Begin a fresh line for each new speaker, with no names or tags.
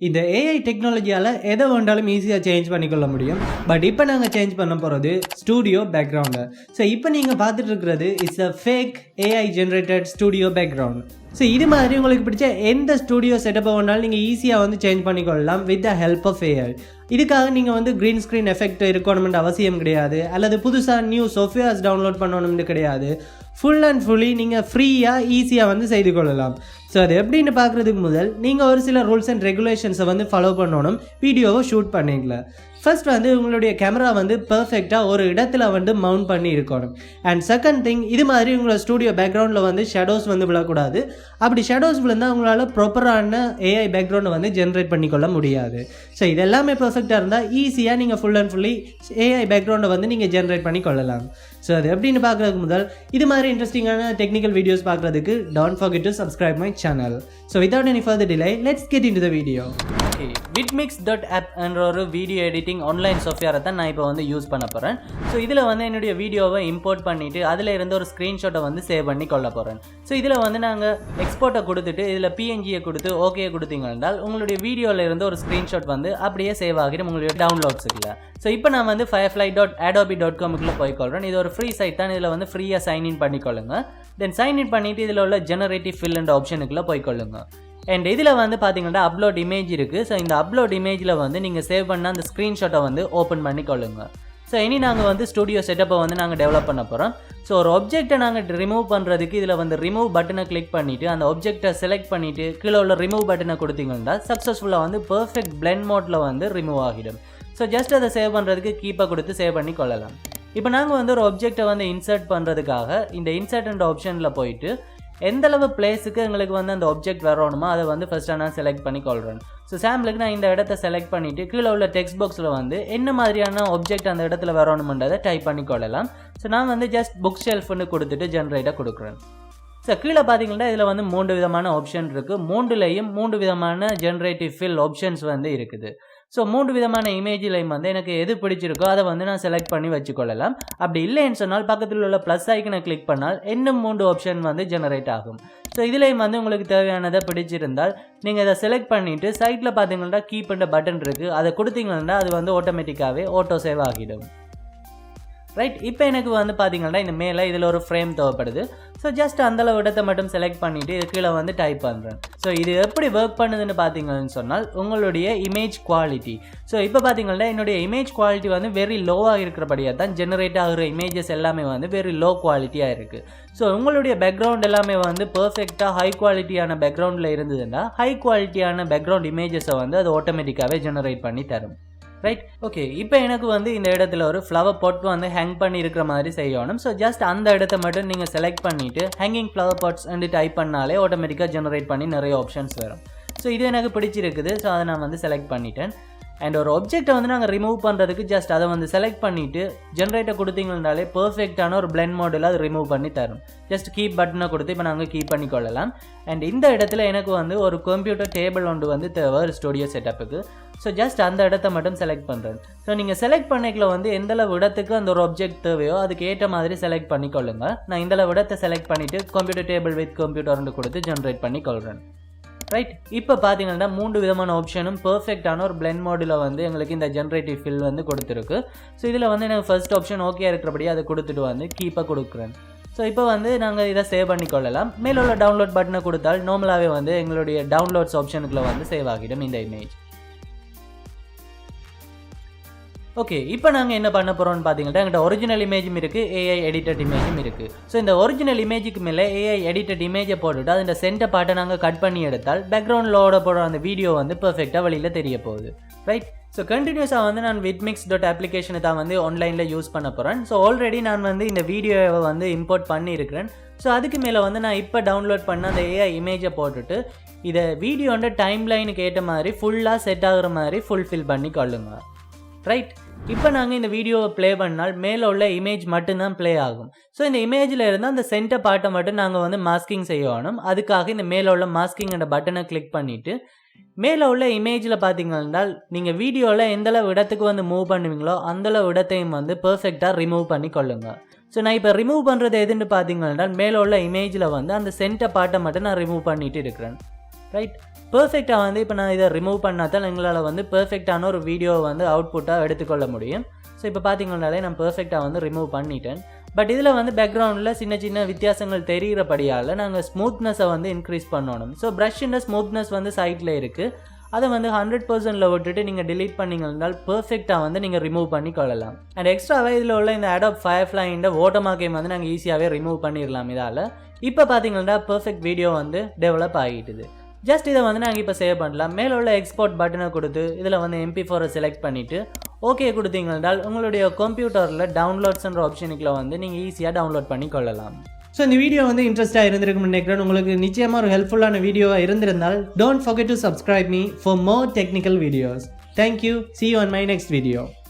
இந்த ஏஐ டெக்னாலஜியால் எதை வேண்டாலும் ஈஸியாக சேஞ்ச் பண்ணிக்கொள்ள முடியும். பட் இப்போ நாங்கள் சேஞ்ச் பண்ண போகிறது ஸ்டூடியோ பேக்ரவுண்டு. ஸோ இப்போ நீங்கள் பார்த்துட்டு இருக்கிறது it's a fake AI generated studio background. So இது மாதிரி உங்களுக்கு பிடிச்ச எந்த ஸ்டூடியோ செட்டப்பை வேணாலும் நீங்கள் ஈஸியாக சேஞ்ச் பண்ணிக்கொள்ளலாம் with the help of AI. இதுக்காக நீங்கள் க்ரீன் ஸ்க்ரீன் எஃபெக்ட் இருக்கணும்னு அவசியம் கிடையாது, அல்லது புதுசாக நியூ சாஃப்ட்வேர்ஸ் டவுன்லோட் பண்ணணும்னு கிடையாது. ஃபுல் அண்ட் ஃபுல்லி நீங்கள் ஃப்ரீயாக ஈஸியாக செய்து கொள்ளலாம். ஸோ அது எப்படின்னு பார்க்குறதுக்கு முதல் நீங்கள் ஒரு சில ரூல்ஸ் அண்ட் ரெகுலேஷன்ஸை ஃபாலோ பண்ணணும் வீடியோவை ஷூட் பண்ணிக்கல. ஃபர்ஸ்ட் உங்களுடைய கேமரா பர்ஃபெக்டாக ஒரு இடத்துல மவுண்ட் பண்ணி இருக்கணும். அண்ட் செகண்ட் திங், இது மாதிரி உங்களோட ஸ்டூடியோ பேக்ரவுண்டில் ஷேடோஸ் விழக்கூடாது. அப்படி ஷேடோஸ் விழுந்தால் உங்களால் ப்ராப்பரான ஏஐ பேக்ரவுண்டை ஜென்ரேட் பண்ணிக்கொள்ள முடியாது. ஸோ இது எல்லாமே பர்ஃபெக்டாக இருந்தால் ஈஸியாக நீங்கள் ஃபுல் அண்ட் ஃபுல்லி ஏஐ பேக்ரவுண்டை நீங்கள் ஜென்ரேட் பண்ணி கொள்ளலாம். ஸோ அது எப்படின்னு பார்க்குறதுக்கு முதல் இது மாதிரி இன்ட்ரெஸ்டிங்கான டெக்னிக்கல் வீடியோஸ் பார்க்குறதுக்கு don't forget to subscribe my channel. So without any further delay let's get into the video. Okay, vidmix.app என்ற ஒரு வீடியோ எடிட்டிங் ஆன்லைன் சாஃப்ட்வேரை தான் நான் இப்போ யூஸ் பண்ண போகிறேன். ஸோ இதில் என்னுடைய வீடியோவை இம்போர்ட் பண்ணிவிட்டு அதில் இருந்து ஒரு ஸ்க்ரீன்ஷாட்டை சேவ் பண்ணி கொள்ள போகிறேன். ஸோ இதில் நாங்கள் எக்ஸ்போர்ட்டை கொடுத்துட்டு இதில் பிஎன்ஜியை கொடுத்து ஓகே கொடுத்தீங்க என்றால் உங்களுடைய வீடியோவில் இருந்து ஒரு ஸ்க்ரீன்ஷாட் அப்படியே சேவ் ஆகிடும் உங்களுடைய டவுன்லோட்ஸுக்குள்ள. ஸோ இப்போ நான் firefly.adobe.com போய்க்கொள்கிறேன். இது ஒரு ஃப்ரீ சைட் தான். இதில் ஃப்ரீயாக சைன்இன் பண்ணிக்கொள்ளுங்க. தென் சைன்இன் பண்ணிவிட்டு இதில் உள்ள ஜெனரேட்டிவ் ஃபில் என்ற ஆப்ஷனுக்குள்ளே போய்க்கொள்ளுங்க. அண்ட் இதில் பார்த்தீங்கன்னா அப்லோட் இமேஜ் இருக்குது. ஸோ இந்த அப்லோட் இமேஜில் நீங்கள் சேவ் பண்ண அந்த ஸ்க்ரீன்ஷாட்டை ஓப்பன் பண்ணிக்கொள்ளுங்க. ஸோ இனி நாங்கள் ஸ்டூடியோ செட்டப்பை நாங்கள் டெவலப் பண்ண போகிறோம். ஸோ ஒரு ஆப்ஜெக்டை நாங்கள் ரிமூவ் பண்ணுறதுக்கு இதில் ரிமூவ் பட்டனை கிளிக் பண்ணிவிட்டு அந்த ஆப்ஜெக்டை செலக்ட் பண்ணிவிட்டு கீழே உள்ள ரிமூவ் பட்டனை கொடுத்தீங்கன்னா சக்ஸஸ்ஃபுல்லாக பர்ஃபெக்ட் பிளெண்ட் மோட்டில் ரிமூவ் ஆகிடும். ஸோ ஜஸ்ட் அதை சேவ் பண்ணுறதுக்கு கீப்பை கொடுத்து சேவ் பண்ணி கொள்ளலாம். இப்போ நாங்கள் ஒரு ஆப்ஜெக்டை இன்சர்ட் பண்ணுறதுக்காக இந்த இன்சர்ட் என்ற ஆப்ஷனில் போயிட்டு எந்தளவு பிளேஸுக்கு எங்களுக்கு அந்த ஆப்ஜெக்ட் வரணுமோ அதை ஃபஸ்ட்டாக நான் செலக்ட் பண்ணி கொள்கிறேன். ஸோ சாம்பிளுக்கு நான் இந்த இடத்த செலக்ட் பண்ணிவிட்டு கீழே உள்ள டெக்ஸ்ட் பாக்ஸில் என்ன மாதிரியான ஆப்ஜெக்ட் அந்த இடத்துல வரணுமென்றதை டைப் பண்ணி கொள்ளலாம். ஸோ நான் ஜஸ்ட் புக் ஷெல்ஃப்னு கொடுத்துட்டு ஜென்ரேட்டாக கொடுக்குறேன். ஸோ கீழே பார்த்தீங்கன்னா இதில் 3 விதமான ஆப்ஷன் இருக்குது. 3லேயும் 3 விதமான ஜென்ரேட்டிவ் ஃபில் ஆப்ஷன்ஸ் இருக்குது. ஸோ 3 விதமான இமேஜிலையும் எனக்கு எது பிடிச்சிருக்கோ அதை நான் செலக்ட் பண்ணி வச்சுக்கொள்ளலாம். அப்படி இல்லைன்னு சொன்னால் பக்கத்தில் உள்ள ப்ளஸ் ஐக்கனை கிளிக் பண்ணால் இன்னும் 3 ஆப்ஷன் ஜெனரேட் ஆகும். ஸோ இதுலேயும் உங்களுக்கு தேவையானதை பிடிச்சிருந்தால் நீங்கள் இதை செலக்ட் பண்ணிவிட்டு சைட்டில் பார்த்தீங்கன்னா கீப் என்ற பட்டன் இருக்குது. அதை கொடுத்தீங்கன்னா அது ஆட்டோமேட்டிக்காகவே ஆட்டோ சேவ் ஆகிடும். ரைட், இப்போ எனக்கு பார்த்தீங்கன்னா இந்த மேலே இதில் ஒரு ஃப்ரேம் தேவைப்படுது. ஸோ ஜஸ்ட் அந்தளவு இடத்தை மட்டும் செலக்ட் பண்ணிவிட்டு இது கீழே டைப் பண்ணுறேன். ஸோ இது எப்படி ஒர்க் பண்ணுதுன்னு பார்த்தீங்கன்னு சொன்னால் உங்களுடைய இமேஜ் குவாலிட்டி. ஸோ இப்போ பார்த்தீங்கன்னா என்னுடைய இமேஜ் குவாலிட்டி வெரி லோவாக இருக்கிறபடியாக தான் ஜெனரேட் ஆகிற இமேஜஸ் எல்லாமே வெரி லோ குவாலிட்டியாக இருக்குது. ஸோ உங்களுடைய பேக்ரவுண்ட் எல்லாமே பர்ஃபெக்டாக ஹை குவாலிட்டியான பேக்ரவுண்டில் இருந்ததுன்னா ஹை குவாலிட்டியான பேக்ரவுண்ட் இமேஜஸை அது ஆட்டோமேட்டிக்காகவே ஜெனரேட் பண்ணி தரும். Right, okay. இப்போ எனக்கு இந்த இடத்துல ஒரு ஃப்ளவர் பாட் ஹேங் பண்ணி இருக்கிற மாதிரி செய்யணும். ஸோ ஜஸ்ட் அந்த இடத்த மட்டும் நீங்கள் செலக்ட் பண்ணிவிட்டு ஹேங்கிங் ஃப்ளவர் பாட்ஸ் டைப் பண்ணாலே ஆட்டோமேட்டிக்காக ஜெனரேட் பண்ணி நிறைய ஆப்ஷன்ஸ் வரும். ஸோ இது எனக்கு பிடிச்சிருக்குது. ஸோ அதை நான் செலக்ட் பண்ணிட்டேன். அண்ட் ஒரு ஆப்ஜெக்டை நாங்கள் ரிமூவ் பண்ணுறதுக்கு ஜஸ்ட் அதை செலக்ட் பண்ணிவிட்டு ஜென்ரேட்டை கொடுத்தீங்கன்னாலே பர்ஃபெக்டான ஒரு பிளெண்ட் மாடல் அது ரிமூவ் பண்ணி தரும். ஜஸ்ட் கீப் பட்டனை கொடுத்து இப்போ நாங்கள் கீப் பண்ணி கொள்ளலாம். அண்ட் இந்த இடத்துல எனக்கு ஒரு கம்ப்யூட்டர் டேபிள் ஒன்று தேவை ஒரு ஸ்டூடியோ செட்டப்புக்கு. ஸோ ஜஸ்ட் அந்த இடத்த மட்டும் செலக்ட் பண்ணுறேன். ஸோ நீங்கள் செலக்ட் பண்ணிக்கல எந்தளவு இடத்துக்கு அந்த ஒரு ஆப்ஜெக்ட் தேவையோ அதுக்கு ஏற்ற மாதிரி செலக்ட் பண்ணிக்கொள்ளுங்க. நான் இந்தளவு இடத்தை செலக்ட் பண்ணிவிட்டு கம்ப்யூட்டர் டேபிள் வித் கம்ப்யூட்டர்னு கொடுத்து ஜென்ரேட் பண்ணி கொள்கிறேன். ரைட், இப்போ பார்த்தீங்கன்னா 3 விதமான ஆப்ஷனும் பர்ஃபெக்டான ஒரு பிளெண்ட் மாடலில் எங்களுக்கு இந்த ஜென்ரேட்டிவ் ஃபில் கொடுத்துருக்கு. ஸோ இதில் எனக்கு ஃபர்ஸ்ட் ஆப்ஷன் ஓகே இருக்கிறபடி அதை கொடுத்துட்டு கீப்பை கொடுக்குறேன். ஸோ இப்போ நாங்கள் இதை சேவ் பண்ணி கொள்ளலாம். மேலே உள்ள டவுன்லோட் பட்டனை கொடுத்தால் நார்மலாகவே எங்களுடைய டவுன்லோட்ஸ் ஆப்ஷனுக்குள்ளே சேவ் ஆகிடும் இந்த இமேஜ். ஓகே, இப்போ நாங்கள் என்ன பண்ண போகிறோம்னு பார்த்தீங்கன்னா எங்கள்கிட்ட ஒரிஜினல் இமேஜும் இருக்குது, ஏஐ எடிட்டட் இமேஜும் இருக்குது. ஸோ இந்த ஒரிஜினல் இமேஜுக்கு மேலே ஏஐ எடிட்டட் இமேஜை போட்டுவிட்டு அந்த சென்டர் பார்ட்டை நாங்கள் கட் பண்ணி எடுத்தால் பேக்ரவுண்டில் போடுற அந்த வீடியோ பர்ஃபெக்டாக வெளியில் தெரிய போகுது. ரைட், ஸோ கண்டினியூஸாக நான் vidmix.application தான் ஆன்லைனில் யூஸ் பண்ண போகிறேன். ஸோ ஆல்ரெடி நான் இந்த வீடியோவை இம்போர்ட் பண்ணியிருக்கிறேன். ஸோ அதுக்கு மேலே நான் இப்போ டவுன்லோட் பண்ண அந்த ஏஐ இமேஜை போட்டுட்டு இதை வீடியோன்ற டைம் லைனுக்கு ஏற்ற மாதிரி ஃபுல்லாக செட் ஆகுற மாதிரி ஃபுல்ஃபில் பண்ணி கொள்ளுங்க. ரைட், இப்போ நாங்கள் இந்த வீடியோவை ப்ளே பண்ணால் மேலே உள்ள இமேஜ் மட்டும்தான் ப்ளே ஆகும். ஸோ இந்த இமேஜில் இருந்தால் அந்த சென்டர் பார்ட்டை மட்டும் நாங்கள் மாஸ்கிங் செய்யணும். அதுக்காக இந்த மேலே உள்ள மாஸ்கிங் என்ற பட்டனை கிளிக் பண்ணிவிட்டு மேலே உள்ள இமேஜில் பார்த்தீங்கன்னா நீங்கள் வீடியோவில் எந்தளவு இடத்துக்கு மூவ் பண்ணுவீங்களோ அந்தளவு இடத்தையும் பர்ஃபெக்டாக ரிமூவ் பண்ணி கொள்ளுங்க. ஸோ நான் இப்போ ரிமூவ் பண்ணுறது எதுன்னு பார்த்தீங்கன்னா மேலே உள்ள இமேஜில் அந்த சென்டர் பார்ட்டை மட்டும் நான் ரிமூவ் பண்ணிட்டு இருக்கிறேன். ரைட். பெர்ஃபெக்டாக வந்து இப்போ நான் இதை ரிமூவ் பண்ணால் தான் எங்களால் வந்து பெர்ஃபெக்டான ஒரு வீடியோவை வந்து அவுட்புட்டாக எடுத்துக்கொள்ள முடியும். ஸோ இப்போ பார்த்தீங்கன்னாலே நான் பெர்ஃபெக்டாக வந்து ரிமூவ் பண்ணிட்டேன். பட் இதில் வந்து பேக்ரவுண்டில் சின்ன சின்ன வித்தியாசங்கள் தெரிகிறபடியால் நாங்கள் ஸ்மூத்னஸை வந்து இன்க்ரீஸ் பண்ணணும். ஸோ ப்ரஷ்ஷுன்ற ஸ்மூத்னஸ் வந்து சைட்டில் இருக்குது. அதை வந்து 100%ல் விட்டுட்டு நீங்கள் டிலீட் பண்ணிங்கன்னால் பெர்ஃபெக்டாக வந்து நீங்கள் ரிமூவ் பண்ணி கொள்ளலாம். அண்ட் எக்ஸ்ட்ராவே இதில் உள்ள இந்த adobe firefly வாட்டர்மார்க்கையும் வந்து நாங்கள் ஈஸியாகவே ரிமூவ் பண்ணிடலாம் இதால். இப்போ பார்த்தீங்கன்னா பெர்ஃபெக்ட் வீடியோ வந்து டெவலப் ஆகிட்டுது. ஜஸ்ட் இதை வந்து நாங்கள் இப்போ சேவ் பண்ணலாம். மேலே உள்ள எக்ஸ்போர்ட் பட்டனை கொடுத்து இதில் வந்து MP4 செலக்ட் பண்ணிவிட்டு ஓகே கொடுத்தீங்கன்னால் உங்களுடைய கம்ப்யூட்டரில் டவுன்லோட்ஸ்ன்ற ஆப்ஷனுக்குள்ள வந்து நீங்கள் ஈஸியாக டவுன்லோட் பண்ணி கொள்ளலாம். ஸோ இந்த வீடியோ வந்து இன்ட்ரெஸ்ட்டாக இருந்திருக்கும்னு நினைக்கிறேன். உங்களுக்கு நிச்சயமாக ஒரு ஹெல்ப்ஃபுல்லான வீடியோவாக இருந்திருந்தால் don't forget to subscribe me for more technical videos. Thank you. See you on my next video.